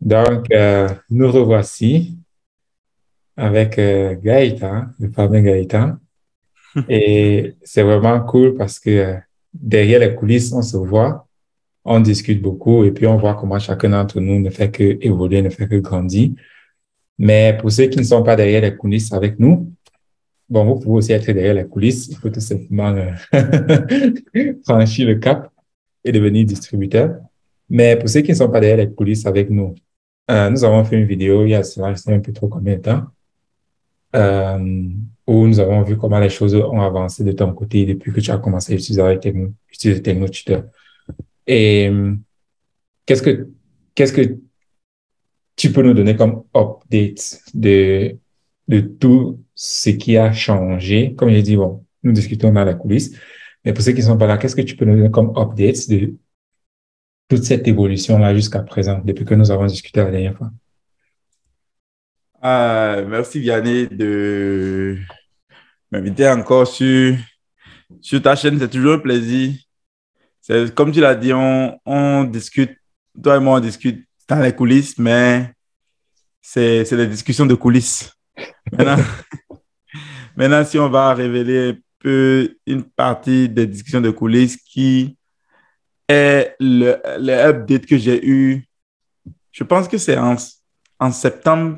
Donc, nous revoici avec Gaëtan, le fameux Gaëtan. Et c'est vraiment cool parce que derrière les coulisses, on se voit, on discute beaucoup et puis on voit comment chacun d'entre nous ne fait que évoluer, ne fait que grandir. Mais pour ceux qui ne sont pas derrière les coulisses avec nous, bon, vous pouvez aussi être derrière les coulisses. Il faut tout simplement franchir le cap et devenir distributeur. Mais pour ceux qui ne sont pas derrière les coulisses avec nous, nous avons fait une vidéo il y a cela, je sais un peu trop combien de temps, euh, où nous avons vu comment les choses ont avancé de ton côté depuis que tu as commencé à utiliser TechnoTutor. Et qu'est-ce que tu peux nous donner comme update de tout ce qui a changé? Comme j'ai dit, bon, nous discutons dans la coulisse, mais pour ceux qui ne sont pas là, qu'est-ce que tu peux nous donner comme update de toute cette évolution-là jusqu'à présent, depuis que nous avons discuté la dernière fois? Merci Vianney de m'inviter encore sur ta chaîne. C'est toujours un plaisir. Comme tu l'as dit, on discute, toi et moi, on discute dans les coulisses, mais c'est des discussions de coulisses. Maintenant, maintenant, si on va révéler un peu une partie des discussions de coulisses qui est le update que j'ai eu, je pense que c'est en septembre,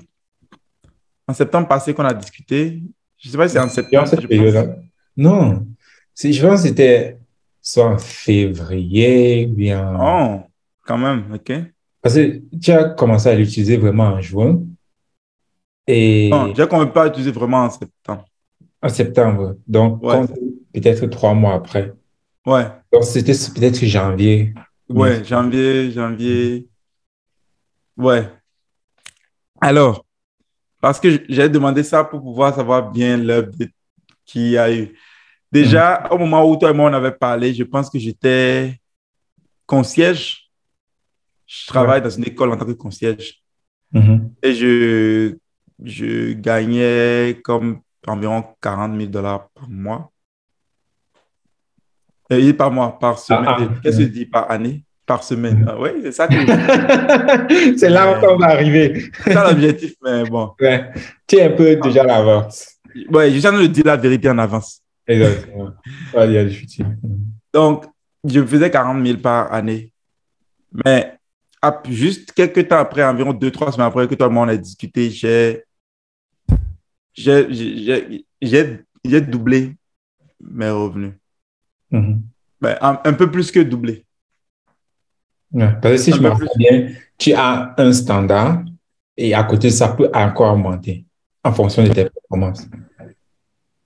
en septembre passé qu'on a discuté. Je ne sais pas si c'est en Durant septembre, cette je pense. période-là? Non. Je pense que c'était soit en février, ou bien... Oh, quand même, OK. Parce que tu as commencé à l'utiliser vraiment en juin Non, et j'ai quand même pas utilisé vraiment en septembre. en septembre. Donc, Ouais, compte peut-être 3 mois après. ouais, Donc, c'était peut-être janvier ou bien ouais, janvier. Ouais. Alors, parce que j'ai demandé ça pour pouvoir savoir bien l'update qu'il y a eu. Mhm. Déjà, au moment où toi et moi on avait parlé, je pense que j'étais concierge. Je Ouais. travaille dans une école en tant que concierge. Mhm. Et je gagnais comme environ 40 000 $ par mois. Et par mois, par semaine. Ah, Qu'est-ce que je dis par année? Par semaine. mhm. Ah, oui, c'est ça que je voulais. C'est là où on va arriver. C'est ça l'objectif, mais bon. Ouais. Tu es un peu déjà à l'avance. Ouais, je suis en train de dire la vérité en avance. Exactement. Ouais, il y a du futur. Mhm. Donc, je faisais 40 000 par année. Mais juste quelques temps après, environ 2, 3 semaines après que toi et moi on a discuté, j'ai doublé mes revenus. Mhm. Mais un peu plus que doublé. Ouais. Parce que si Un je me peu rappelle plus. bien, tu as un standard et à côté, ça peut encore augmenter en fonction de tes performances.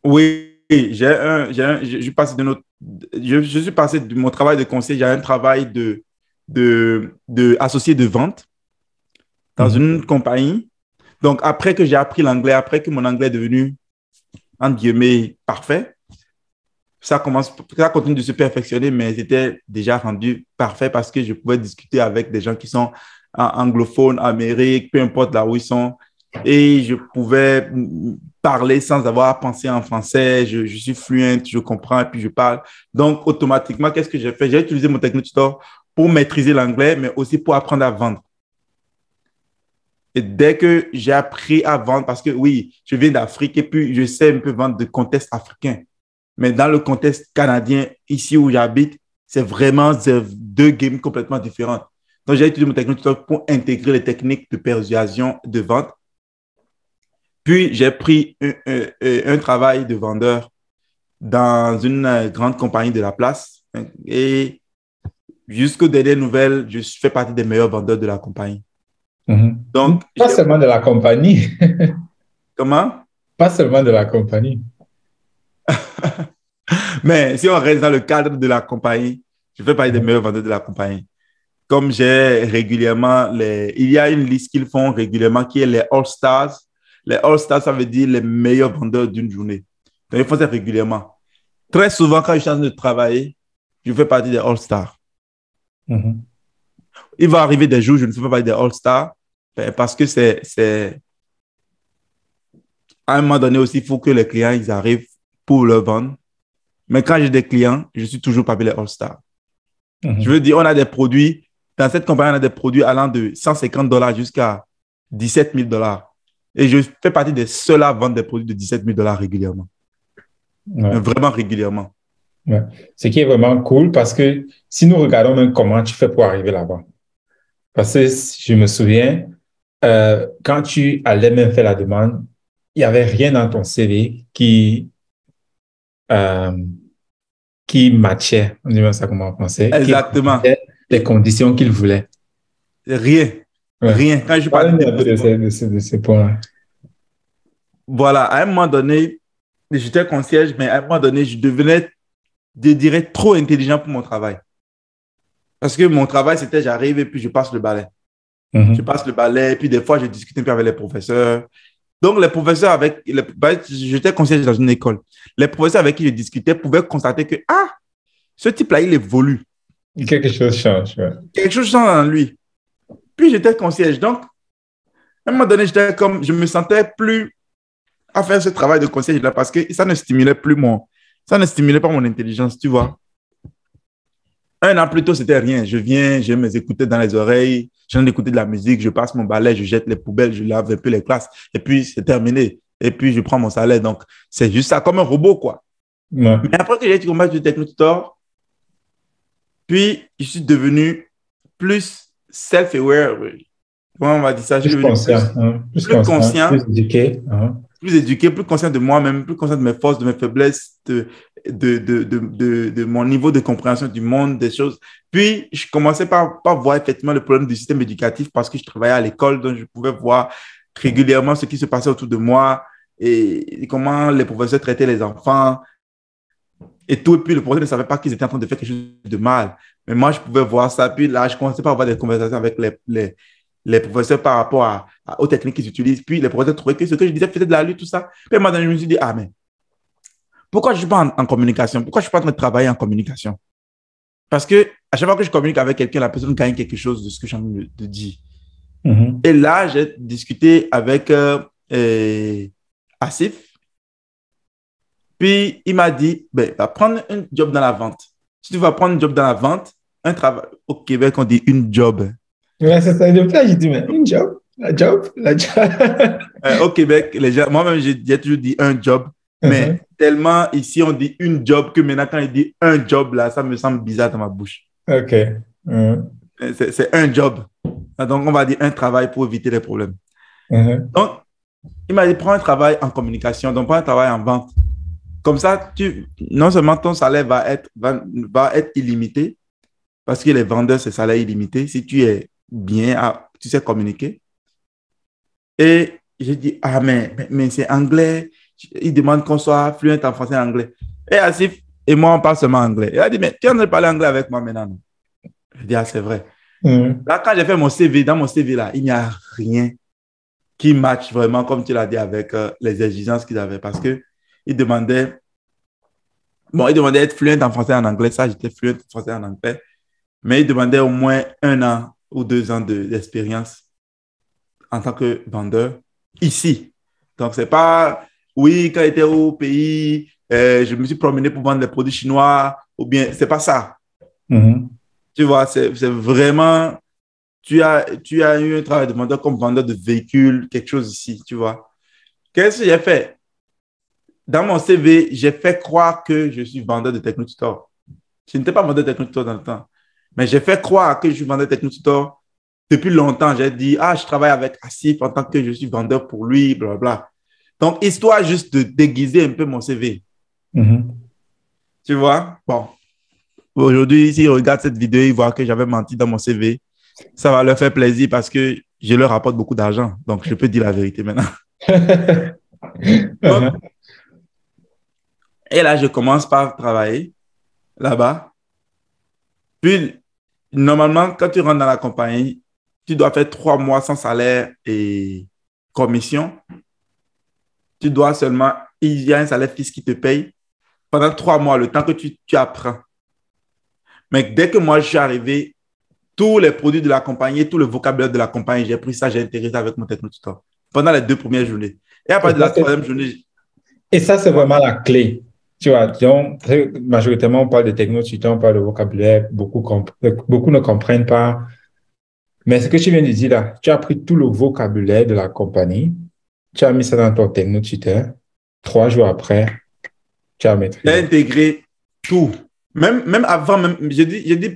Oui, je passe de notre, je suis passé de mon travail de conseiller, j'ai un travail de associé de vente dans Mhm. une compagnie. Donc, après que j'ai appris l'anglais, après que mon anglais est devenu, entre guillemets, parfait, ça continue de se perfectionner, mais c'était déjà rendu parfait parce que je pouvais discuter avec des gens qui sont anglophones, Amérique, peu importe là où ils sont. Et je pouvais parler sans avoir à penser en français. Je suis fluent, je comprends et puis je parle. Donc, automatiquement, qu'est-ce que j'ai fait? J'ai utilisé mon TechnoTutor pour maîtriser l'anglais, mais aussi pour apprendre à vendre. Et dès que j'ai appris à vendre, parce que oui, je viens d'Afrique et puis je sais un peu vendre de contexte africain. Mais dans le contexte canadien, ici où j'habite, c'est vraiment deux games complètement différentes. Donc, j'ai utilisé mon technique pour intégrer les techniques de persuasion de vente. Puis, j'ai pris un travail de vendeur dans une grande compagnie de la place. Et jusqu'aux dernières nouvelles, je fais partie des meilleurs vendeurs de la compagnie. Mhm. Donc, Pas seulement de la compagnie, comment? pas seulement de la compagnie. Mais si on reste dans le cadre de la compagnie, je fais partie des meilleurs vendeurs de la compagnie. Comme j'ai régulièrement il y a une liste qu'ils font régulièrement qui est les All-Stars. Les All-Stars, ça veut dire les meilleurs vendeurs d'une journée. Donc, ils font ça régulièrement. Très souvent, quand je suis en train de travailler, je fais partie des All-Stars. Mhm. Il va arriver des jours où je ne fais pas partie des All-Stars parce que à un moment donné aussi, il faut que les clients ils arrivent pour leur vendre. Mais quand j'ai des clients, je suis toujours parmi les All-Stars. Je Mhm. veux dire, on a des produits dans cette compagnie, on a des produits allant de $150 jusqu'à $17 000. Et je fais partie des seuls à vendre des produits de $17 000 régulièrement. Ouais. Vraiment régulièrement. Ouais. Ce qui est vraiment cool parce que si nous regardons même comment tu fais pour arriver là-bas. Parce que je me souviens, quand tu allais même faire la demande, il n'y avait rien dans ton CV euh, qui matchait, on dit même ça comment en français, qui Exactement. matchait les conditions qu'il voulait. Rien. Ouais. Rien. Quand je Parle-nous parlais un peu de ce point-là. voilà, à un moment donné, j'étais concierge, mais à un moment donné, je devenais, je dirais, trop intelligent pour mon travail. Parce que mon travail, c'était j'arrive et puis je passe le balai. Je passe le balai, et puis des fois, je discute un peu avec les professeurs. Donc, les professeurs j'étais concierge dans une école. Les professeurs avec qui je discutais pouvaient constater que, ah, ce type-là, il évolue. Quelque chose change. Ouais. Quelque chose change en lui. Puis, j'étais concierge. Donc, à un moment donné, je me sentais plus à faire ce travail de concierge-là parce que ça ne stimulait pas mon intelligence, tu vois. Un an plus tôt, c'était rien. Je viens, j'ai mes écouteurs dans les oreilles, je viens d'écouter de la musique, je passe mon balai, je jette les poubelles, je lave un peu les classes, et puis c'est terminé. Et puis je prends mon salaire. Donc, c'est juste ça, comme un robot, quoi. Ouais. Mais après que j'ai été combattre du TechnoTutor, puis je suis devenu plus self-aware. Comment on va dire ça? Je suis Plus devenu conscient, plus conscient, plus éduqué. plus éduqué, plus conscient de moi-même, plus conscient de mes forces, de mes faiblesses, de mon niveau de compréhension du monde, des choses. Puis, je commençais par voir effectivement le problème du système éducatif parce que je travaillais à l'école, donc je pouvais voir régulièrement ce qui se passait autour de moi et comment les professeurs traitaient les enfants et tout. Et puis, le professeur ne savait pas qu'ils étaient en train de faire quelque chose de mal. Mais moi, je pouvais voir ça. Puis là, je commençais par avoir des conversations avec les professeurs par rapport aux techniques qu'ils utilisent. Puis les professeurs trouvaient que ce que je disais faisait de la lutte, tout ça. Puis moi, je me suis dit, ah, mais pourquoi je ne suis pas en communication? Pourquoi je ne suis pas en train de travailler en communication? Parce que à chaque fois que je communique avec quelqu'un, la personne gagne quelque chose de ce que j'ai envie de dire. Et là, j'ai discuté avec Asif. Puis il m'a dit, ben, va prendre un job dans la vente. Si tu vas prendre un job dans la vente, un travail au Québec, on dit une job. Ouais, c'est ça. Depuis là, j'ai dit, mais une job, la job. Au Québec, les gens, moi-même, j'ai toujours dit un job, mais tellement ici, on dit une job que maintenant, quand il dit un job, là, ça me semble bizarre dans ma bouche. OK. C'est un job. Donc, on va dire un travail pour éviter les problèmes. Donc, il m'a dit, prends un travail en communication, donc prends un travail en vente. Comme ça, non seulement ton salaire va être illimité, parce que les vendeurs, c'est salaire illimité, si tu es bien, tu sais communiquer. Et j'ai dit, ah, mais c'est anglais. Il demande qu'on soit fluent en français et en anglais. Et Asif et moi, on parle seulement anglais. Il a dit, mais tu es en train de parler anglais avec moi maintenant. Je dis, ah, c'est vrai. Là, quand j'ai fait mon CV, dans mon CV, là, il n'y a rien qui match vraiment, comme tu l'as dit, avec les exigences qu'ils avaient. Parce qu'ils demandaient, ils demandaient d'être fluent en français et en anglais. Ça, j'étais fluent en français et en anglais. Mais ils demandaient au moins 1 an ou 2 ans d'expérience en tant que vendeur ici. Donc, c'est pas, oui, quand j'étais au pays, je me suis promené pour vendre des produits chinois, ou bien, c'est pas ça. Tu vois, c'est vraiment, tu as eu un travail de vendeur comme vendeur de véhicules, quelque chose ici, tu vois. Qu'est-ce que j'ai fait? Dans mon CV, j'ai fait croire que je suis vendeur de TechnoTutor. Je n'étais pas vendeur de TechnoTutor dans le temps, mais j'ai fait croire que je suis vendeur de TechnoTutor. Depuis longtemps, j'ai dit, ah, je travaille avec Asif en tant que je suis vendeur pour lui, blablabla. Donc, histoire juste de déguiser un peu mon CV. Tu vois? Bon. Aujourd'hui, s'ils regardent cette vidéo, ils voient que j'avais menti dans mon CV. Ça va leur faire plaisir parce que je leur rapporte beaucoup d'argent. Donc, je peux dire la vérité maintenant. Donc, et là, je commence par travailler là-bas. Puis, normalement, quand tu rentres dans la compagnie, tu dois faire 3 mois sans salaire et commission. Tu dois seulement, il y a un salaire fixe qui te paye pendant 3 mois, le temps que tu apprends. Mais dès que moi, je suis arrivé, tous les produits de la compagnie, tout le vocabulaire de la compagnie, j'ai pris ça, j'ai intégré ça avec mon TechnoTutor pendant les 2 premières journées. Et à partir de la 3e journée... Et ça, c'est vraiment la clé. Tu vois, donc, majoritairement, on parle de TechnoTutor, on parle de vocabulaire, beaucoup ne comprennent pas Mais ce que tu viens de dire là, tu as pris tout le vocabulaire de la compagnie, tu as mis ça dans ton technotuteur. 3 jours après, tu as J'ai maîtrisé. intégré tout. Même avant, même, j'ai dit,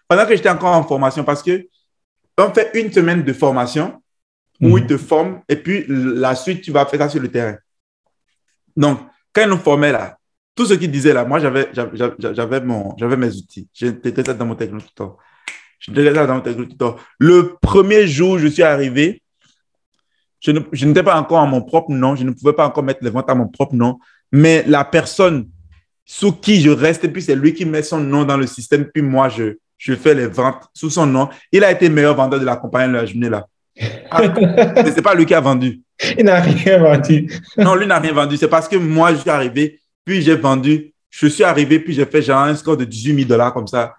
pendant que j'étais encore en formation, parce que on fait une semaine de formation où ils Mhm. te forment et puis la suite, tu vas faire ça sur le terrain. Donc, quand ils nous formaient là, tout ce qu'ils disaient là, moi, j'avais mes outils. J'intégrais ça dans mon technotuteur. J'intégrais ça dans mon technotuteur. Le premier jour, je suis arrivé, je n'étais pas encore à mon propre nom, je ne pouvais pas encore mettre les ventes à mon propre nom, mais la personne sous qui je reste, et puis c'est lui qui met son nom dans le système, puis moi, je fais les ventes sous son nom. Il a été meilleur vendeur de la compagnie de la journée là. Ah, mais ce n'est pas lui qui a vendu. Il n'a rien vendu. Non, lui n'a rien vendu. C'est parce que moi, je suis arrivé, puis j'ai vendu. Je suis arrivé, puis j'ai fait genre un score de 18 000 $ comme ça.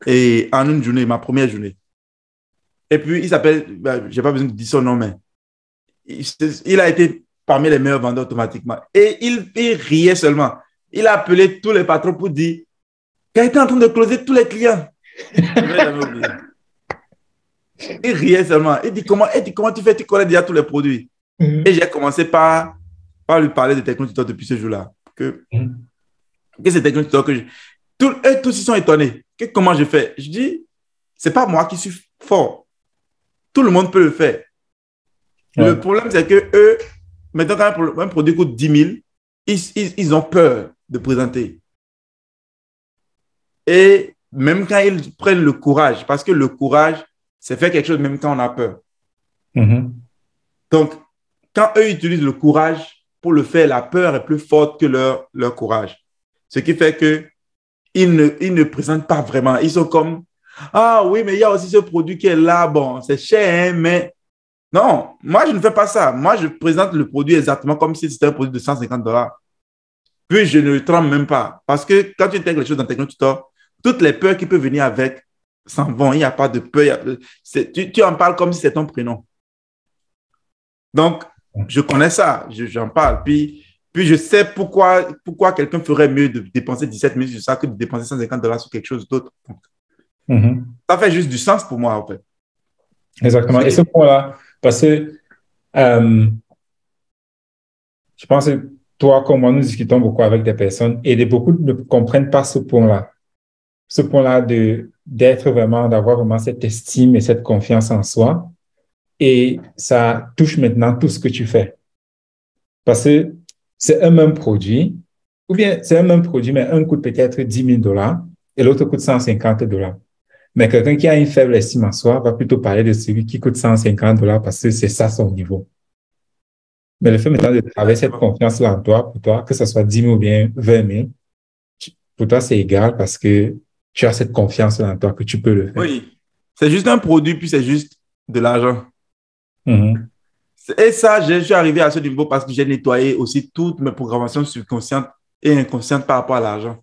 Et en une journée, ma première journée. Et puis, il s'appelle, je n'ai pas besoin de dire son nom, mais il a été parmi les meilleurs vendeurs automatiquement. Et il riait seulement. Il a appelé tous les patrons pour dire qu'il était en train de closer tous les clients. Je vais jamais oublier. Il riait seulement. Il dit comment tu fais? Tu connais déjà tous les produits. Mhm. Et j'ai commencé par lui parler de technotuteur depuis ce jour-là. Que c'est technotuteur que je... Eux tous ils sont étonnés. Comment je fais? Je dis, c'est pas moi qui suis fort. Tout le monde peut le faire. Ouais. Le problème, c'est que eux, maintenant, quand un produit coûte 10 000, ils ont peur de présenter. Et même quand ils prennent le courage, parce que le courage, c'est faire quelque chose même quand on a peur. Mhm. Donc, quand eux utilisent le courage pour le faire, la peur est plus forte que leur courage. Ce qui fait qu'ils ne présentent pas vraiment. Ils sont comme, ah oui, mais il y a aussi ce produit qui est là, bon, c'est cher, hein, mais non, moi, je ne fais pas ça. Moi, je présente le produit exactement comme si c'était un produit de 150 $. Puis, je ne le trempe même pas. Parce que quand tu intègres les choses dans Technotutor, toutes les peurs qui peuvent venir avec s'en vont. Il n'y a pas de peur. Tu en parles comme si c'était ton prénom. Donc, je connais ça. J'en parle. Puis, je sais pourquoi quelqu'un ferait mieux de dépenser 17 000 sur ça que de dépenser 150 $ sur quelque chose d'autre. Mhm. Ça fait juste du sens pour moi, en fait. Exactement. Ce Et qui... ce point-là, parce que euh, je pense que toi, comme moi, nous discutons beaucoup avec des personnes et beaucoup ne comprennent pas ce point-là. Ce point-là d'être vraiment, d'avoir vraiment cette estime et cette confiance en soi. Et ça touche maintenant tout ce que tu fais. Parce que c'est un même produit, ou bien c'est un même produit, mais un coûte peut-être 10 000 $ et l'autre coûte 150 $. Mais quelqu'un qui a une faible estime en soi va plutôt parler de celui qui coûte 150 $ parce que c'est ça son niveau. Mais le fait maintenant de travailler cette Exactement. confiance-là en toi, pour toi, que ce soit 10 000 ou bien 20 000, pour toi, c'est égal parce que tu as cette confiance-là en toi que tu peux le faire. Oui. C'est juste un produit, puis c'est juste de l'argent. Mhm. Et ça, je suis arrivé à ce niveau parce que j'ai nettoyé aussi toutes mes programmations subconscientes et inconscientes par rapport à l'argent.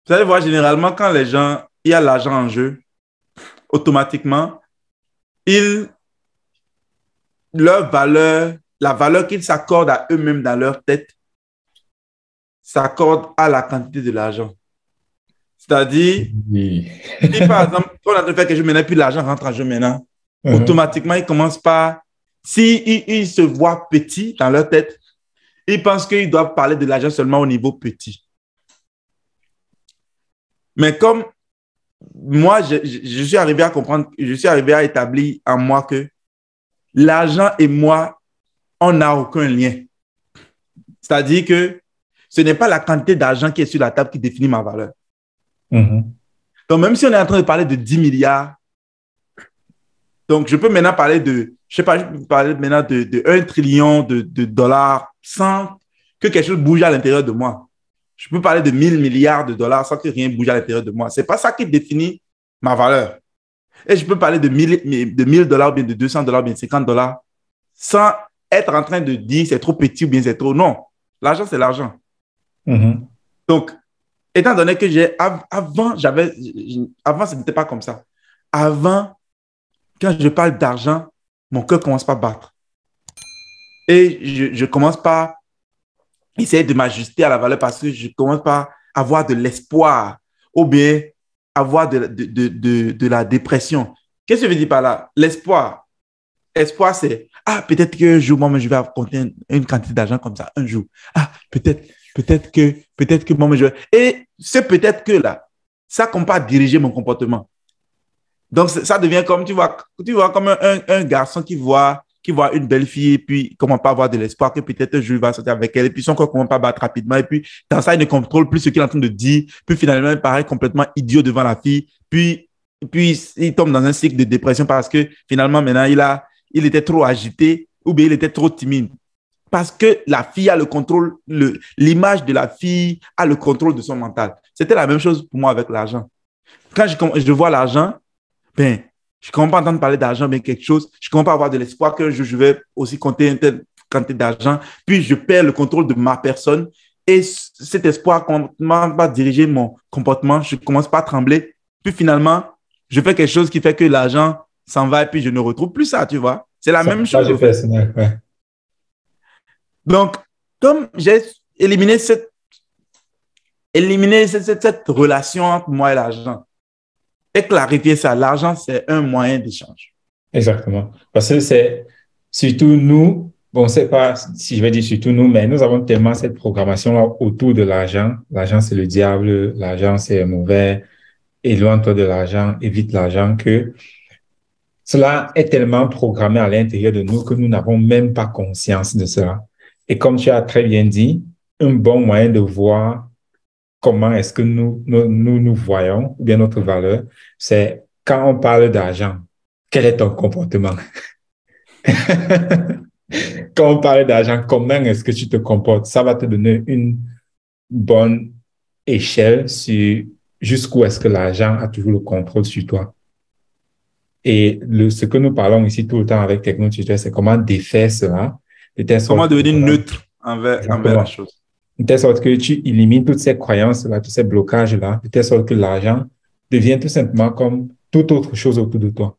Vous allez voir, généralement, quand les gens, il y a l'argent en jeu, automatiquement, ils, leur valeur, la valeur qu'ils s'accordent à eux-mêmes dans leur tête, s'accorde à la quantité de l'argent. C'est-à-dire, Oui. si par exemple, on a fait quelque chose maintenant, puis l'argent rentre en jeu maintenant, Mhm. automatiquement, ils commencent par, si ils se voient petits dans leur tête, ils pensent qu'ils doivent parler de l'argent seulement au niveau petit. Mais comme moi, je suis arrivé à comprendre, je suis arrivé à établir en moi que l'argent et moi, on n'a aucun lien. C'est-à-dire que ce n'est pas la quantité d'argent qui est sur la table qui définit ma valeur. Mhm. Donc, même si on est en train de parler de 10 milliards, donc je peux maintenant parler de, je sais pas, je peux parler maintenant de 1 trillion de dollars sans que quelque chose bouge à l'intérieur de moi. Je peux parler de 1 000 milliards de dollars sans que rien bouge à l'intérieur de moi. Ce n'est pas ça qui définit ma valeur. Et je peux parler de 1 000 $ bien de 200 $, bien de 50 $ sans être en train de dire c'est trop petit ou bien c'est trop. Non, l'argent, c'est l'argent. Mhm. Donc, étant donné que avant, ce n'était pas comme ça. Avant, quand je parle d'argent, mon cœur commence par battre. Et je commence par essayer de m'ajuster à la valeur parce que je commence par avoir de l'espoir ou bien avoir de la dépression. Qu'est-ce que je veux dire par là? L'espoir. Espoir, c'est, ah, peut-être qu'un jour, moi, je vais compter une quantité d'argent comme ça, un jour. Ah, peut-être que moi, je vais. Et ce peut-être que là, ça commence pas à diriger mon comportement. Donc, ça devient comme, tu vois comme un garçon qui voit une belle fille et puis il commence pas à avoir de l'espoir que peut-être un jour il va sortir avec elle et puis son corps commence pas à battre rapidement et puis dans ça, il ne contrôle plus ce qu'il est en train de dire. Puis finalement, il paraît complètement idiot devant la fille. Puis il tombe dans un cycle de dépression parce que finalement, maintenant, il était trop agité ou bien il était trop timide. Parce que la fille a le contrôle, l'image de la fille a le contrôle de son mental. C'était la même chose pour moi avec l'argent. Quand je vois l'argent, ben, je ne commence pas à entendre parler d'argent, mais quelque chose. Je ne commence pas à avoir de l'espoir qu'un jour, je vais aussi compter une telle quantité d'argent. Puis, je perds le contrôle de ma personne. Et cet espoir commence à diriger mon comportement. Je ne commence pas à trembler. Puis, finalement, je fais quelque chose qui fait que l'argent s'en va et puis je ne retrouve plus ça, tu vois. C'est la même chose. Ça, personnel, ouais. Donc, comme j'ai éliminé cette relation entre moi et l'argent, et clarifier ça, l'argent, c'est un moyen d'échange. Exactement. Parce que c'est surtout nous, bon, c'est pas si je vais dire surtout nous, mais nous avons tellement cette programmation-là autour de l'argent. L'argent, c'est le diable, l'argent, c'est mauvais, éloigne-toi de l'argent, évite l'argent, que cela est tellement programmé à l'intérieur de nous que nous n'avons même pas conscience de cela. Et comme tu as très bien dit, un bon moyen de voir comment est-ce que nous voyons, ou bien notre valeur, c'est quand on parle d'argent, quel est ton comportement? Quand on parle d'argent, comment est-ce que tu te comportes? Ça va te donner une bonne échelle sur jusqu'où est-ce que l'argent a toujours le contrôle sur toi. Et ce que nous parlons ici tout le temps avec TechnoTutor, c'est comment défaire cela. Comment devenir neutre envers la chose. De telle sorte que tu élimines toutes ces croyances-là, tous ces blocages-là, de telle sorte que l'argent devient tout simplement comme toute autre chose autour de toi,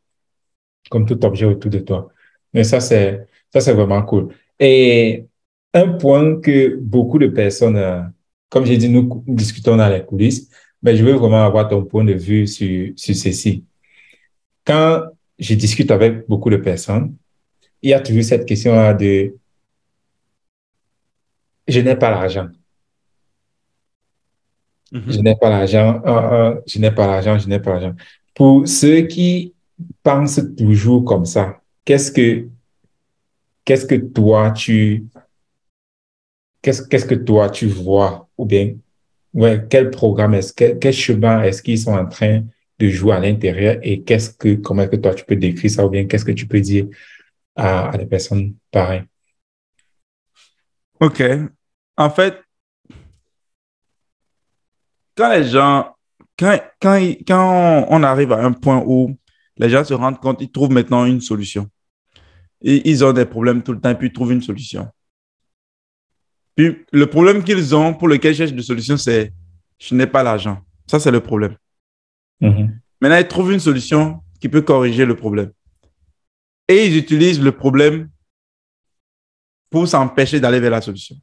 comme tout objet autour de toi. Mais ça, c'est vraiment cool. Et un point que beaucoup de personnes, comme j'ai dit, nous discutons dans les coulisses, mais je veux vraiment avoir ton point de vue sur ceci. Quand je discute avec beaucoup de personnes, il y a toujours cette question-là de je n'ai pas l'argent. Je n'ai pas l'argent, je n'ai pas l'argent, je n'ai pas l'argent. Pour ceux qui pensent toujours comme ça, qu'est-ce que toi qu'est-ce que toi tu vois ou bien ouais, quel programme quel chemin est-ce qu'ils sont en train de jouer à l'intérieur et comment est-ce que toi tu peux décrire ça ou bien qu'est-ce que tu peux dire à des personnes pareilles? OK. En fait, quand les gens, quand on arrive à un point où les gens se rendent compte, ils trouvent maintenant une solution. Et ils ont des problèmes tout le temps, puis ils trouvent une solution. Puis le problème qu'ils ont, pour lequel ils cherchent une solution, c'est je n'ai pas l'argent. Ça, c'est le problème. Mm-hmm. Maintenant, ils trouvent une solution qui peut corriger le problème. Et ils utilisent le problème pour s'empêcher d'aller vers la solution.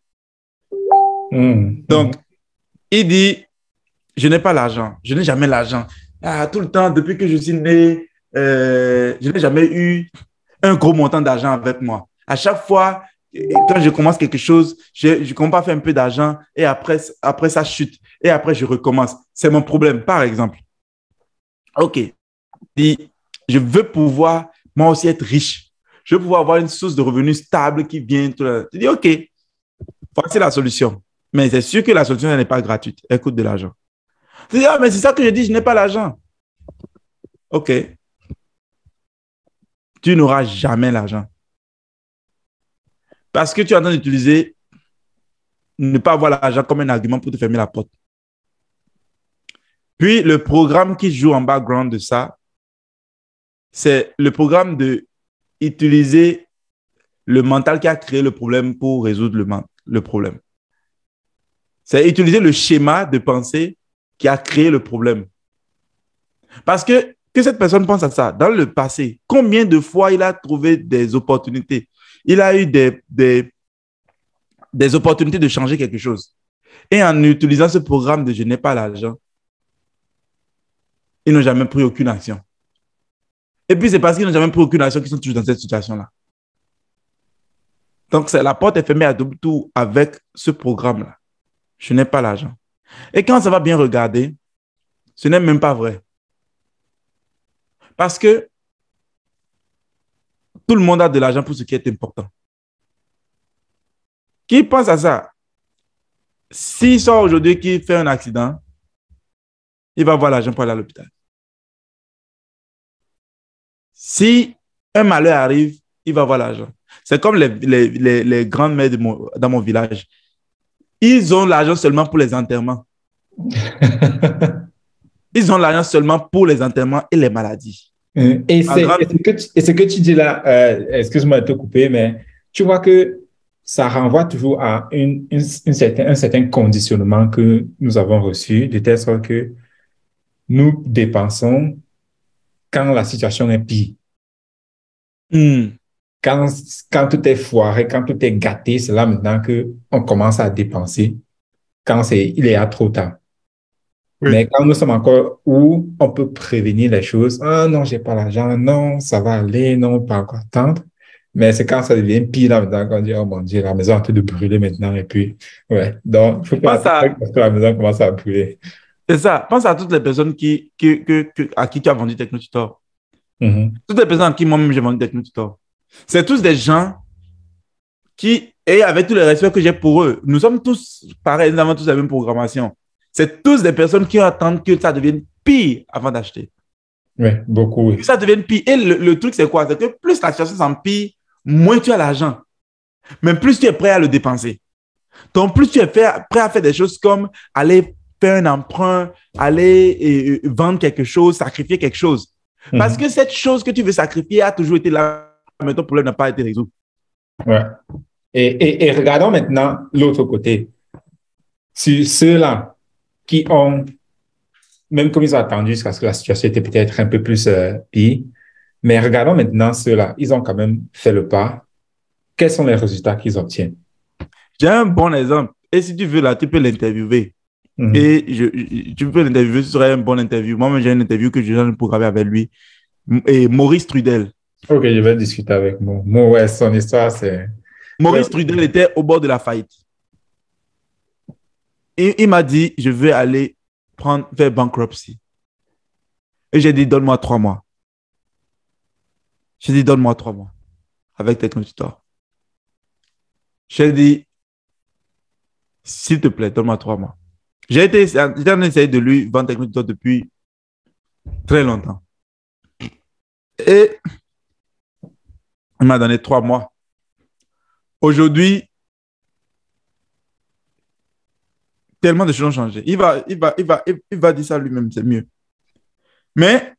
Mm-hmm. Donc, il dit, je n'ai pas l'argent, je n'ai jamais l'argent. Ah, tout le temps, depuis que je suis né, je n'ai jamais eu un gros montant d'argent avec moi. À chaque fois, quand je commence quelque chose, je commence à faire un peu d'argent et après ça chute. Et après, je recommence. C'est mon problème, par exemple. OK. Je veux pouvoir, moi aussi, être riche. Je veux pouvoir avoir une source de revenus stable qui vient. Tu dis, OK, voici la solution. Mais c'est sûr que la solution n'est pas gratuite. Elle coûte de l'argent. Tu dis, ah, mais c'est ça que je dis, je n'ai pas l'argent. OK. Tu n'auras jamais l'argent. Parce que tu es en train d'utiliser ne pas avoir l'argent comme un argument pour te fermer la porte. Puis, le programme qui joue en background de ça, c'est le programme d'utiliser le mental qui a créé le problème pour résoudre le problème. C'est utiliser le schéma de pensée qui a créé le problème. Parce que cette personne pense à ça, dans le passé, combien de fois il a trouvé des opportunités? Il a eu des opportunités de changer quelque chose. Et en utilisant ce programme de « je n'ai pas l'argent », ils n'ont jamais pris aucune action. Et puis, c'est parce qu'ils n'ont jamais pris aucune action qu'ils sont toujours dans cette situation-là. Donc, la porte est fermée à double tour avec ce programme-là. Je n'ai pas l'argent. Et quand ça va bien regarder, ce n'est même pas vrai. Parce que tout le monde a de l'argent pour ce qui est important. Qui pense à ça? S'il sort aujourd'hui, qui fait un accident, il va avoir l'argent pour aller à l'hôpital. Si un malheur arrive, il va avoir l'argent. C'est comme les grandes mères dans mon village. Ils ont l'argent seulement pour les enterrements. Ils ont l'argent seulement pour les enterrements et les maladies. Et ce que tu dis là, excuse-moi de te couper, mais tu vois que ça renvoie toujours à un certain conditionnement que nous avons reçu, de telle sorte que nous dépensons quand la situation est pire. Quand tout est foiré, quand tout est gâté, c'est là maintenant qu'on commence à dépenser, quand il est à trop tard. Oui. Mais quand nous sommes encore où on peut prévenir les choses, ah non, j'ai pas l'argent, non, ça va aller, non, pas encore attendre. Mais c'est quand ça devient pire là maintenant qu'on dit, oh mon Dieu, la maison est en train de brûler maintenant. Et puis, ouais, donc, il faut pas attendre que la maison commence à brûler. C'est ça. Pense à toutes les personnes à qui tu as vendu Technotutor. Toutes les personnes à qui moi-même j'ai vendu Technotutor. C'est tous des gens qui, et avec tout le respect que j'ai pour eux, nous sommes tous pareils, nous avons tous la même programmation. C'est tous des personnes qui attendent que ça devienne pire avant d'acheter. Oui, beaucoup. Oui. Que ça devienne pire. Et le truc, c'est quoi? C'est que plus la situation s'empire, moins tu as l'argent. Mais plus tu es prêt à le dépenser. Donc, plus tu es prêt à faire des choses comme aller faire un emprunt, aller vendre quelque chose, sacrifier quelque chose. Parce que cette chose que tu veux sacrifier a toujours été là, mais ton problème n'a pas été résolu. Ouais. Et regardons maintenant l'autre côté. Sur ceux-là qui ont, même comme ils ont attendu jusqu'à ce que la situation était peut-être un peu plus pire, mais regardons maintenant ceux-là, ils ont quand même fait le pas. Quels sont les résultats qu'ils obtiennent? J'ai un bon exemple. Et si tu veux, là, tu peux l'interviewer. Et tu peux l'interviewer, ce serait un bon interview. Moi-même, j'ai une interview que je viens de programmer avec lui. Et Maurice Trudel. Ok, je vais discuter avec Mo. Mo, ouais, son histoire, c'est... Maurice Trudel était au bord de la faillite. Et il m'a dit, je vais aller faire bankruptcy. Et j'ai dit, donne-moi 3 mois. J'ai dit, donne-moi 3 mois avec Technotutor. J'ai dit, s'il te plaît, donne-moi 3 mois. J'étais en train d'essayer de lui vendre Technotutor depuis très longtemps. Et il m'a donné 3 mois. Aujourd'hui, tellement de choses ont changé. Il va dire ça lui-même, c'est mieux. Mais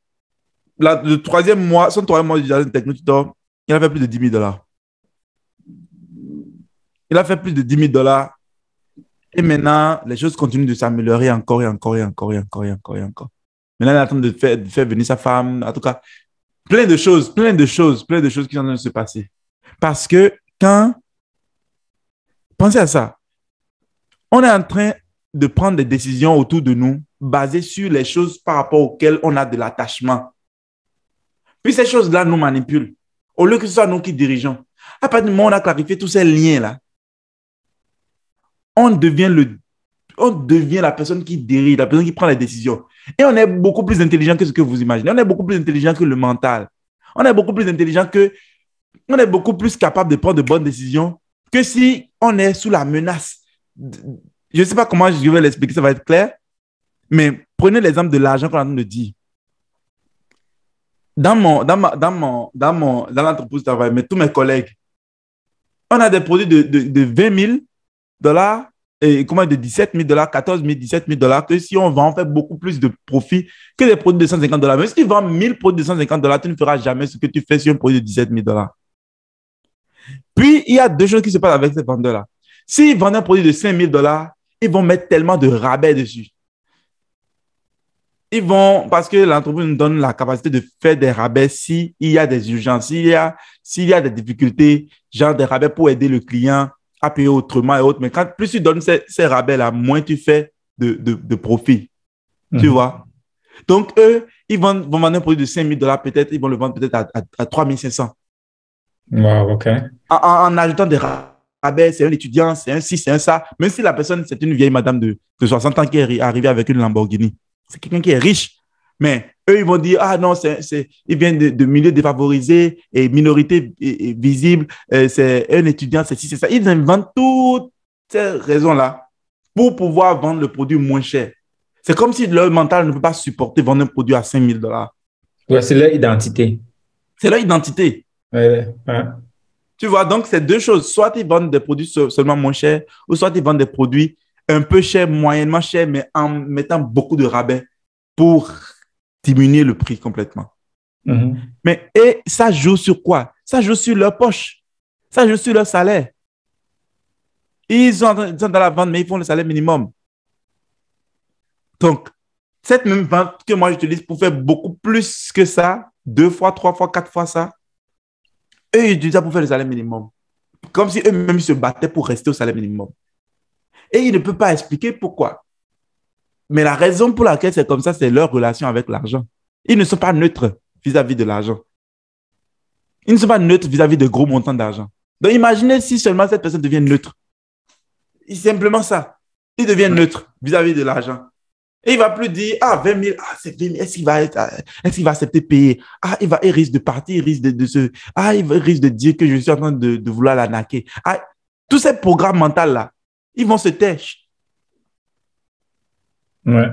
le troisième mois, son troisième mois de Technotutor, il a fait plus de 10 000 $. Il a fait plus de 10 000 $. Et maintenant, les choses continuent de s'améliorer encore et encore et encore et encore et encore et encore. Maintenant, il est en train de faire venir sa femme. En tout cas, plein de choses qui sont en train de se passer. Parce que pensez à ça, on est en train de prendre des décisions autour de nous basées sur les choses par rapport auxquelles on a de l'attachement. Puis ces choses-là nous manipulent. Au lieu que ce soit nous qui dirigeons. À partir du moment où on a clarifié tous ces liens-là, on devient la personne qui dirige, la personne qui prend les décisions. Et on est beaucoup plus intelligent que ce que vous imaginez. On est beaucoup plus intelligent que le mental. On est beaucoup plus intelligent on est beaucoup plus capable de prendre de bonnes décisions que si on est sous la menace. Je ne sais pas comment je vais l'expliquer, ça va être clair. Mais prenez l'exemple de l'argent qu'on a en train de dire. Dans l'entreprise de travail, mais tous mes collègues, on a des produits de 20 000 $, et de 17 000 $, 14 000, 17 000 $, que si on vend, on fait beaucoup plus de profit que des produits de 150 $. Mais si tu vends 1000 produits de 150 $, tu ne feras jamais ce que tu fais sur un produit de 17 000 $. Puis, il y a deux choses qui se passent avec ces vendeurs-là. S'ils vendent un produit de 5 000 $, ils vont mettre tellement de rabais dessus. Parce que l'entreprise nous donne la capacité de faire des rabais s'il y a des urgences, s'il y a des difficultés, genre des rabais pour aider le client à payer autrement et autres. Mais plus tu donnes ces rabais-là, moins tu fais de profit. Tu vois? Donc, eux, vont vendre un produit de 5 000 dollars, peut-être, ils vont le vendre peut-être à 3 500. Wow, OK. En ajoutant des rabais, c'est un étudiant, c'est un ci, c'est un ça. Même si la personne, c'est une vieille madame de 60 ans qui est arrivée avec une Lamborghini. C'est quelqu'un qui est riche. Mais eux, ils vont dire, ah non, ils viennent de milieux défavorisés et minorités visibles. C'est un étudiant, c'est ci, c'est ça. Ils inventent toutes ces raisons-là pour pouvoir vendre le produit moins cher. C'est comme si leur mental ne peut pas supporter vendre un produit à 5 000 dollars. Ouais, c'est leur identité. C'est leur identité. Ouais, ouais. Tu vois, donc c'est deux choses. Soit ils vendent des produits seulement moins chers, ou soit ils vendent des produits un peu chers, moyennement chers, mais en mettant beaucoup de rabais pour diminuer le prix complètement. Mhm. Mais et ça joue sur quoi? Ça joue sur leur poche. Ça joue sur leur salaire. Ils sont dans la vente, mais ils font le salaire minimum. Donc, cette même vente que moi j'utilise pour faire beaucoup plus que ça, 2 fois, 3 fois, 4 fois ça, eux, ils utilisent ça pour faire le salaire minimum. Comme si eux-mêmes se battaient pour rester au salaire minimum. Et ils ne peuvent pas expliquer pourquoi. Mais la raison pour laquelle c'est comme ça, c'est leur relation avec l'argent. Ils ne sont pas neutres vis-à-vis de l'argent. Ils ne sont pas neutres vis-à-vis de gros montants d'argent. Donc, imaginez si seulement cette personne devient neutre. C'est simplement ça. Il devient neutre vis-à-vis de l'argent. Et il ne va plus dire, ah, 20 000, ah, c'est 20 000, est-ce qu'il va accepter de payer? Ah, il risque de partir, il risque il risque de dire que je suis en train de vouloir l'arnaquer. Ah, tous ces programmes mentaux-là, ils vont se taire. Ouais.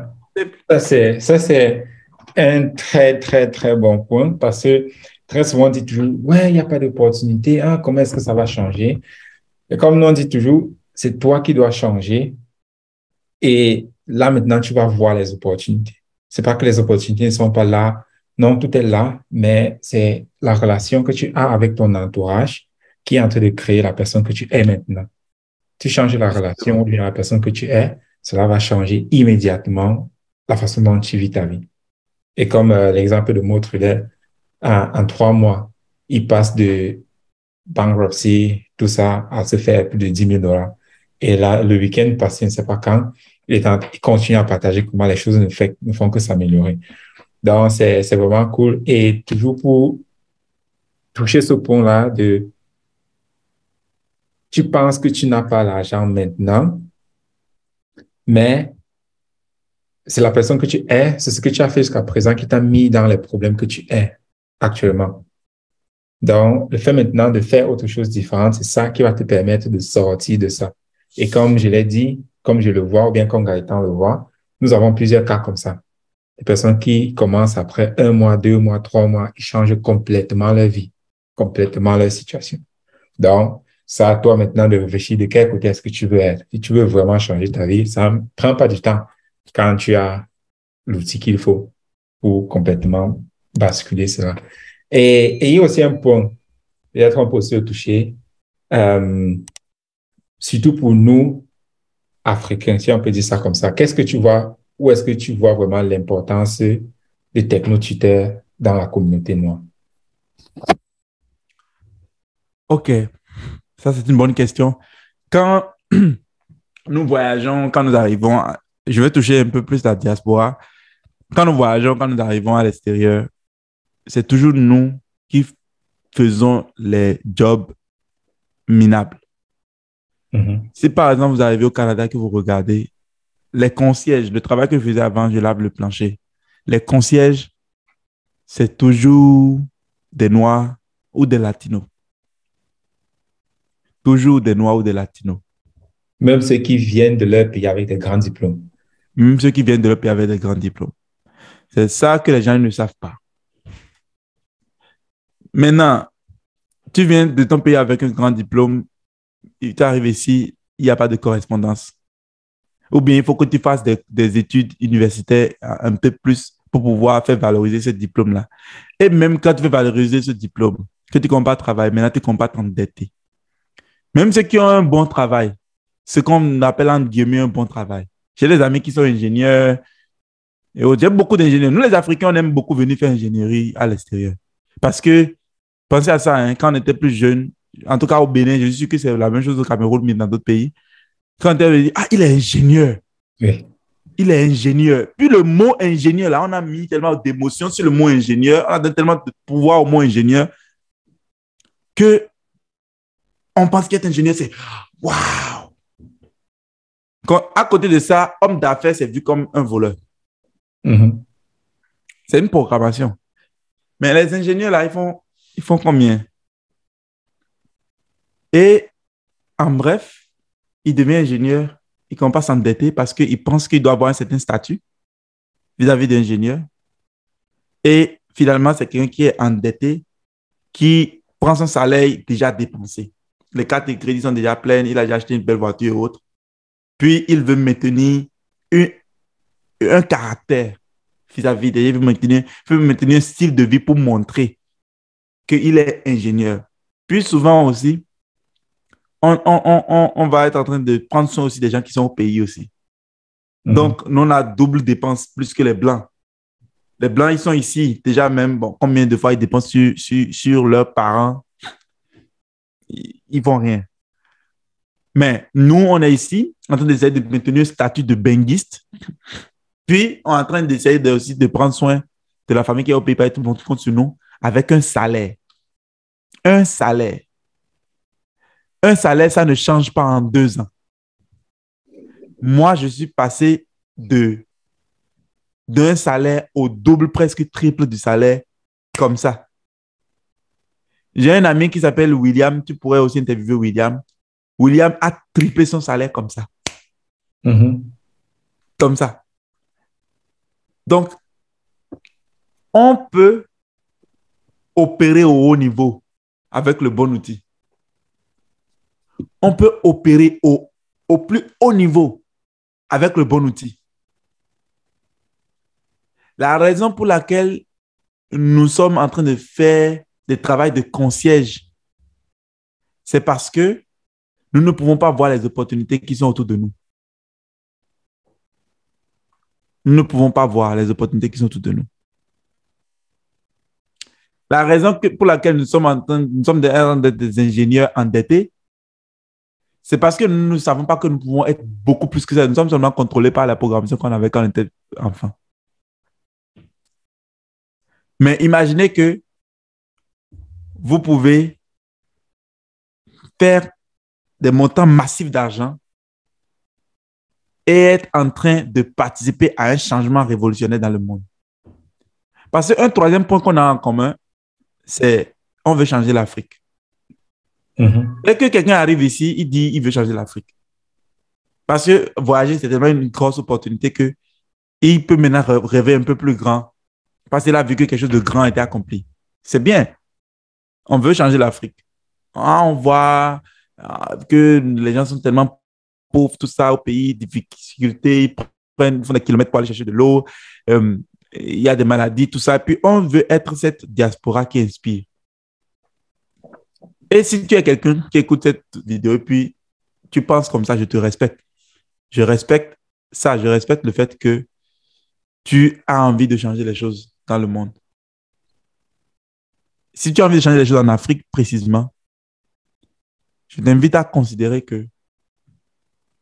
Ça, c'est un très, très, très bon point parce que très souvent, on dit toujours, ouais, il n'y a pas d'opportunité. Hein, comment est-ce que ça va changer? Et comme nous, on dit toujours, c'est toi qui dois changer. Et là, maintenant, tu vas voir les opportunités. C'est pas que les opportunités ne sont pas là. Non, tout est là, mais c'est la relation que tu as avec ton entourage qui est en train de créer la personne que tu es maintenant. Tu changes la relation ou bien la personne que tu es, cela va changer immédiatement la façon dont tu vis ta vie. Et comme l'exemple de Mo Trudel, en 3 mois, il passe de bankruptcy, tout ça, à se faire plus de 10 000 dollars. Et là, le week-end passé, je ne sais pas quand, il continue à partager comment les choses ne font que s'améliorer. Donc, c'est vraiment cool. Et toujours pour toucher ce point-là tu penses que tu n'as pas l'argent maintenant, mais c'est la personne que tu es, c'est ce que tu as fait jusqu'à présent qui t'a mis dans les problèmes que tu es actuellement. Donc, le fait maintenant de faire autre chose de différent, c'est ça qui va te permettre de sortir de ça. Et comme je l'ai dit, comme je le vois, ou bien comme Gaëtan le voit, nous avons plusieurs cas comme ça. Des personnes qui commencent après 1 mois, 2 mois, 3 mois, ils changent complètement leur vie, complètement leur situation. Donc, c'est à toi maintenant de réfléchir de quel côté est-ce que tu veux être. Si tu veux vraiment changer ta vie, ça ne prend pas du temps quand tu as l'outil qu'il faut pour complètement basculer cela. Et il y a aussi un point, peut-être on peut aussi le toucher, euh, surtout pour nous, Africains, si on peut dire ça comme ça. Qu'est-ce que tu vois, où est-ce que tu vois vraiment l'importance des technotuteurs dans la communauté noire? OK, ça c'est une bonne question. Quand nous voyageons, quand nous arrivons, je vais toucher un peu plus la diaspora. Quand nous voyageons, quand nous arrivons à l'extérieur, c'est toujours nous qui faisons les jobs minables. Mhm. Si par exemple vous arrivez au Canada que vous regardez, les concierges, le travail que je faisais avant, je lave le plancher. Les concierges, c'est toujours des Noirs ou des Latinos. Toujours des Noirs ou des Latinos. Même ceux qui viennent de leur pays avec des grands diplômes. Même ceux qui viennent de leur pays avec des grands diplômes. C'est ça que les gens ne savent pas. Maintenant, tu viens de ton pays avec un grand diplôme, tu arrives ici, il n'y a pas de correspondance. Ou bien il faut que tu fasses des études universitaires un peu plus pour pouvoir faire valoriser ce diplôme-là. Et même quand tu veux valoriser ce diplôme, que tu ne comptes pas travailler, maintenant tu ne comptes pas t'endetter. Même ceux qui ont un bon travail, ce qu'on appelle en guillemets un bon travail. J'ai des amis qui sont ingénieurs, et j'ai beaucoup d'ingénieurs. Nous, les Africains, on aime beaucoup venir faire ingénierie à l'extérieur. Parce que, pensez à ça, hein, quand on était plus jeune, en tout cas au Bénin, je suis sûr que c'est la même chose au Cameroun, mais dans d'autres pays. Quand on était dit, ah, il est ingénieur. Oui. Il est ingénieur. Puis le mot ingénieur, là, on a mis tellement d'émotion sur le mot ingénieur, on a donné tellement de pouvoir au mot ingénieur que on pense qu'être ingénieur, c'est waouh. À côté de ça, homme d'affaires, c'est vu comme un voleur. Mhm. C'est une programmation. Mais les ingénieurs, là, ils font combien? Et en bref, il devient ingénieur, il ne commence pas à s'endetter parce qu'il pense qu'il doit avoir un certain statut vis-à-vis d'ingénieur. Et finalement, c'est quelqu'un qui est endetté, qui prend son salaire déjà dépensé. Les cartes de crédit sont déjà pleines, il a déjà acheté une belle voiture et autre. Puis, il veut maintenir un caractère vis-à-vis de, il veut maintenir un style de vie pour montrer qu'il est ingénieur. Puis, souvent aussi, on va être en train de prendre soin aussi des gens qui sont au pays aussi. Mhm. Donc, nous, on a double dépense plus que les Blancs. Les Blancs, ils sont ici. Déjà même, bon, combien de fois ils dépensent sur leurs parents? Ils ne font rien. Mais nous, on est ici en train d'essayer de maintenir un statut de benguiste. Puis, on est en train d'essayer aussi de prendre soin de la famille qui est au pays, tout le monde compte sur nous, avec un salaire. Un salaire. Un salaire, ça ne change pas en 2 ans. Moi, je suis passé d'un salaire au double, presque triple du salaire, comme ça. J'ai un ami qui s'appelle William, tu pourrais aussi interviewer William. William a triplé son salaire comme ça. Mhm. Comme ça. Donc, on peut opérer au haut niveau avec le bon outil. On peut opérer au plus haut niveau avec le bon outil. La raison pour laquelle nous sommes en train de faire des travaux de concierge, c'est parce que nous ne pouvons pas voir les opportunités qui sont autour de nous. Nous ne pouvons pas voir les opportunités qui sont autour de nous. La raison pour laquelle nous sommes des ingénieurs endettés, c'est parce que nous ne savons pas que nous pouvons être beaucoup plus que ça. Nous sommes seulement contrôlés par la programmation qu'on avait quand on était enfant. Mais imaginez que vous pouvez faire des montants massifs d'argent et être en train de participer à un changement révolutionnaire dans le monde. Parce qu'un troisième point qu'on a en commun, c'est on veut changer l'Afrique. Mhm. Dès que quelqu'un arrive ici, il dit il veut changer l'Afrique. Parce que voyager, c'est tellement une grosse opportunité qu'il peut maintenant rêver un peu plus grand. Parce qu'il a vu que quelque chose de grand a été accompli. C'est bien. On veut changer l'Afrique. On voit que les gens sont tellement pauvres, tout ça, au pays, difficultés, ils font des kilomètres pour aller chercher de l'eau. Il y a des maladies, tout ça. Puis on veut être cette diaspora qui inspire. Et si tu es quelqu'un qui écoute cette vidéo et puis tu penses comme ça, je te respecte. Je respecte ça, je respecte le fait que tu as envie de changer les choses dans le monde. Si tu as envie de changer les choses en Afrique précisément, je t'invite à considérer que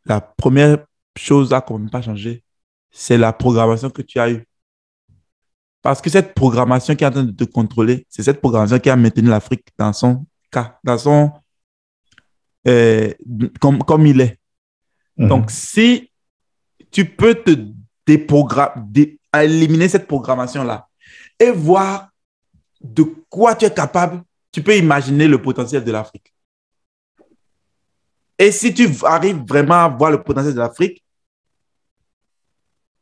la première chose à ne pas changer, c'est la programmation que tu as eue. Parce que cette programmation qui est en train de te contrôler, c'est cette programmation qui a maintenu l'Afrique dans son cas, euh, comme il est. Donc, Mhm. si tu peux éliminer cette programmation-là et voir de quoi tu es capable, tu peux imaginer le potentiel de l'Afrique. Et si tu arrives vraiment à voir le potentiel de l'Afrique,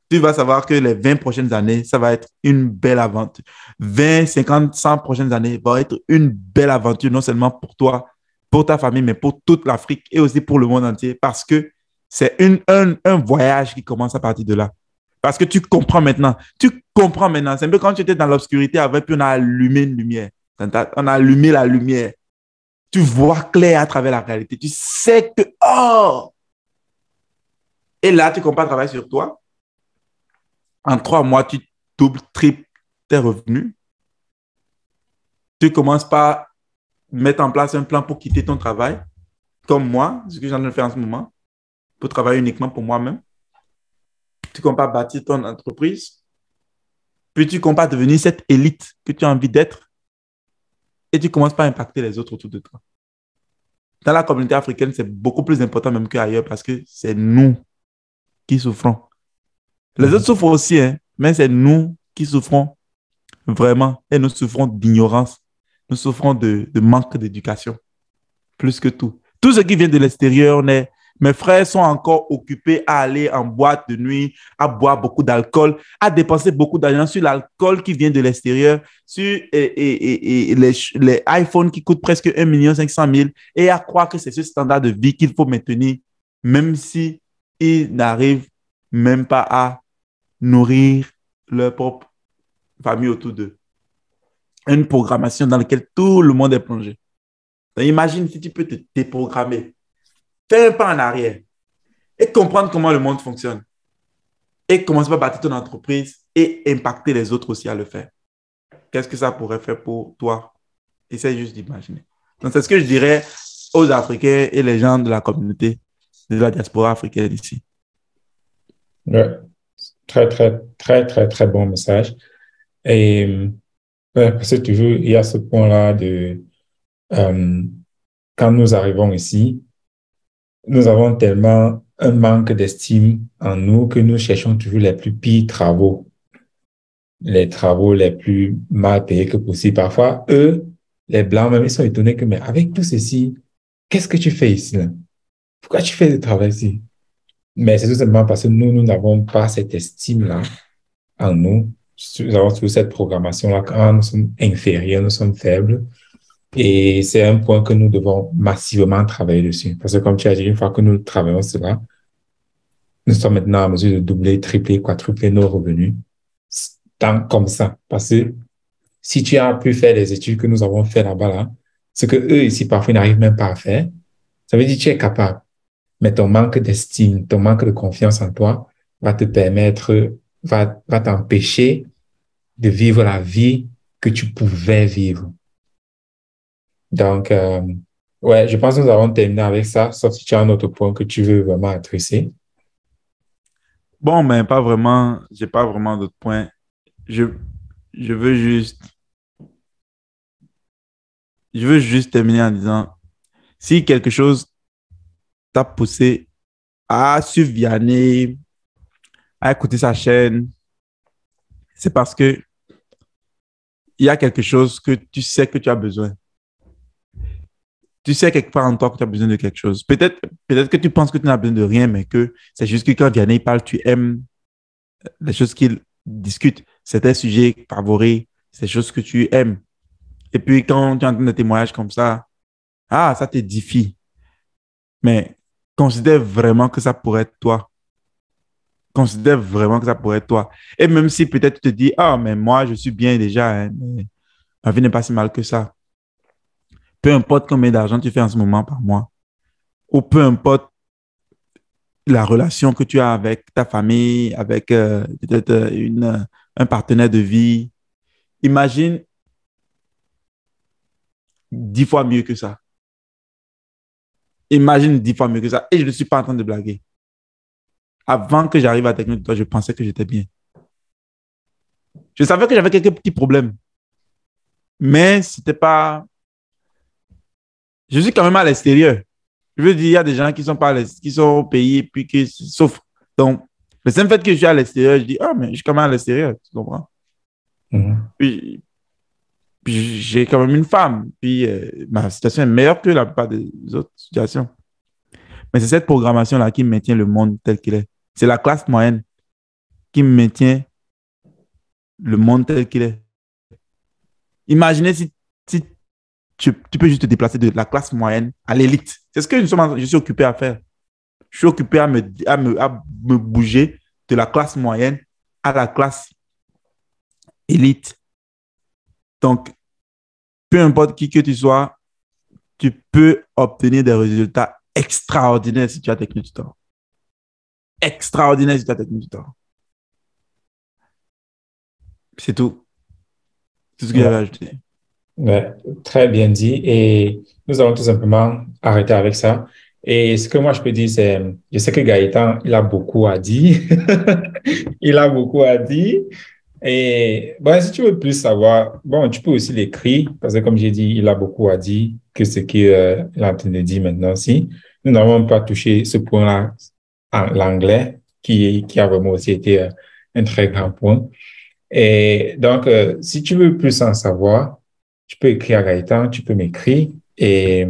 tu vas savoir que les 20 prochaines années, ça va être une belle aventure. 20, 50, 100 prochaines années vont être une belle aventure, non seulement pour toi, pour ta famille, mais pour toute l'Afrique et aussi pour le monde entier, parce que c'est un voyage qui commence à partir de là. Parce que tu comprends maintenant. Tu comprends maintenant. C'est un peu quand tu étais dans l'obscurité avec, puis on a allumé une lumière. On a allumé la lumière. Tu vois clair à travers la réalité. Tu sais que, oh! Et là, tu commences à travailler sur toi. En 3 mois, tu doubles, triples tes revenus. Tu commences par mettre en place un plan pour quitter ton travail, comme moi, ce que j'en ai fait en ce moment, pour travailler uniquement pour moi-même. tu comptes pas bâtir ton entreprise, puis tu comptes pas devenir cette élite que tu as envie d'être et tu commences pas à impacter les autres autour de toi. Dans la communauté africaine, c'est beaucoup plus important même qu'ailleurs parce que c'est nous qui souffrons. Les autres souffrent aussi, hein, mais c'est nous qui souffrons vraiment et nous souffrons d'ignorance. Nous souffrons de manque d'éducation, plus que tout. Tout ce qui vient de l'extérieur, mes frères sont encore occupés à aller en boîte de nuit, à boire beaucoup d'alcool, à dépenser beaucoup d'argent sur l'alcool qui vient de l'extérieur, sur les iPhones qui coûtent presque 1 500 000 et à croire que c'est ce standard de vie qu'il faut maintenir, même si ils n'arrivent même pas à nourrir leur propre famille autour d'eux. Une programmation dans laquelle tout le monde est plongé. Donc, imagine si tu peux te déprogrammer, faire un pas en arrière et comprendre comment le monde fonctionne et commencer par bâtir ton entreprise et impacter les autres aussi à le faire. Qu'est-ce que ça pourrait faire pour toi? Essaye juste d'imaginer. Donc, c'est ce que je dirais aux Africains et les gens de la communauté, de la diaspora africaine ici. Ouais. Très, très, très, très, très bon message. Et parce que toujours, il y a ce point-là de quand nous arrivons ici, nous avons tellement un manque d'estime en nous que nous cherchons toujours les plus pires travaux, les travaux les plus mal payés que possible. Parfois, eux, les Blancs, même, ils sont étonnés que, mais avec tout ceci, qu'est-ce que tu fais ici, là? Pourquoi tu fais ce travail ici? Mais c'est tout simplement parce que nous n'avons pas cette estime-là en nous. Nous avons toujours cette programmation-là. Quand nous sommes inférieurs, nous sommes faibles. Et c'est un point que nous devons massivement travailler dessus. Parce que comme tu as dit, une fois que nous travaillons cela, nous sommes maintenant en mesure de doubler, tripler, quadrupler nos revenus. Tant comme ça. Parce que si tu as pu faire les études que nous avons fait là-bas, là, ce que eux ici parfois n'arrivent même pas à faire, ça veut dire que tu es capable. Mais ton manque d'estime, ton manque de confiance en toi va te permettre, va t'empêcher de vivre la vie que tu pouvais vivre. Donc, ouais, je pense que nous avons terminé avec ça, sauf si tu as un autre point que tu veux vraiment adresser. Bon, mais pas vraiment, j'ai pas vraiment d'autres points. Je, je veux juste, je veux juste terminer en disant, si quelque chose t'a poussé à suivre Vianney, à écouter sa chaîne, c'est parce que il y a quelque chose que tu sais que tu as besoin. Tu sais quelque part en toi que tu as besoin de quelque chose. Peut-être que tu penses que tu n'as besoin de rien, mais que c'est juste que quand Vianney parle, tu aimes les choses qu'il discute. C'est tes sujets favoris, c'est des choses que tu aimes. Et puis quand tu entends des témoignages comme ça, ah, ça t'édifie. Mais considère vraiment que ça pourrait être toi. Considère vraiment que ça pourrait être toi. Et même si peut-être tu te dis, ah, mais moi, je suis bien déjà, hein, mais ma vie n'est pas si mal que ça. Peu importe combien d'argent tu fais en ce moment par mois, ou peu importe la relation que tu as avec ta famille, avec peut-être un partenaire de vie, imagine 10 fois mieux que ça. Imagine 10 fois mieux que ça. Et je ne suis pas en train de blaguer. Avant que j'arrive à Techno, je pensais que j'étais bien. Je savais que j'avais quelques petits problèmes, mais c'était pas. Je suis quand même à l'extérieur. Je veux dire, il y a des gens qui sont pas qui sont au pays et puis qui souffrent. Donc, le simple fait que je suis à l'extérieur, je dis, ah, mais je suis quand même à l'extérieur, tu comprends? Puis j'ai quand même une femme, puis ma situation est meilleure que la plupart des autres situations. Mais c'est cette programmation-là qui maintient le monde tel qu'il est. C'est la classe moyenne qui maintient le monde tel qu'il est. Imaginez si tu peux juste te déplacer de la classe moyenne à l'élite. C'est ce que je suis occupé à faire. Je suis occupé à me bouger de la classe moyenne à la classe élite. Donc, peu importe qui que tu sois, tu peux obtenir des résultats extraordinaires si tu as technique du temps. Extraordinaire si tu as technique du temps. C'est tout. C'est ce que j'avais ajouté. Ouais, très bien dit. Et nous allons tout simplement arrêter avec ça. Et ce que moi, je peux dire, c'est, je sais que Gaëtan, il a beaucoup à dire. Il a beaucoup à dire. Et bon, si tu veux plus savoir, bon, tu peux aussi l'écrire, parce que comme j'ai dit, il a beaucoup à dire que ce qu'il est en train de dire maintenant. Si nous n'avons pas touché ce point-là, l'anglais, qui a vraiment aussi été un très grand point. Et donc, si tu veux plus en savoir, tu peux écrire à Gaëtan, tu peux m'écrire et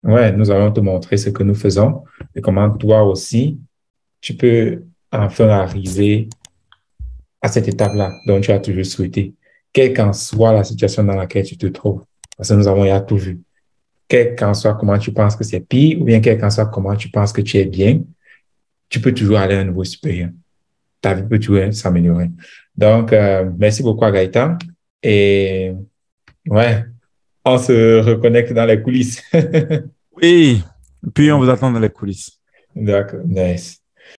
ouais, nous allons te montrer ce que nous faisons et comment toi aussi, tu peux enfin arriver à cette étape-là dont tu as toujours souhaité, quelle qu'en soit la situation dans laquelle tu te trouves. Parce que nous avons déjà tout vu. Quel qu'en soit comment tu penses que c'est pire, ou bien quel qu'en soit comment tu penses que tu es bien, tu peux toujours aller à un niveau supérieur. Ta vie peut toujours s'améliorer. Donc, merci beaucoup à Gaëtan. Et ouais, on se reconnecte dans les coulisses. Oui, puis on vous attend dans les coulisses. D'accord, nice.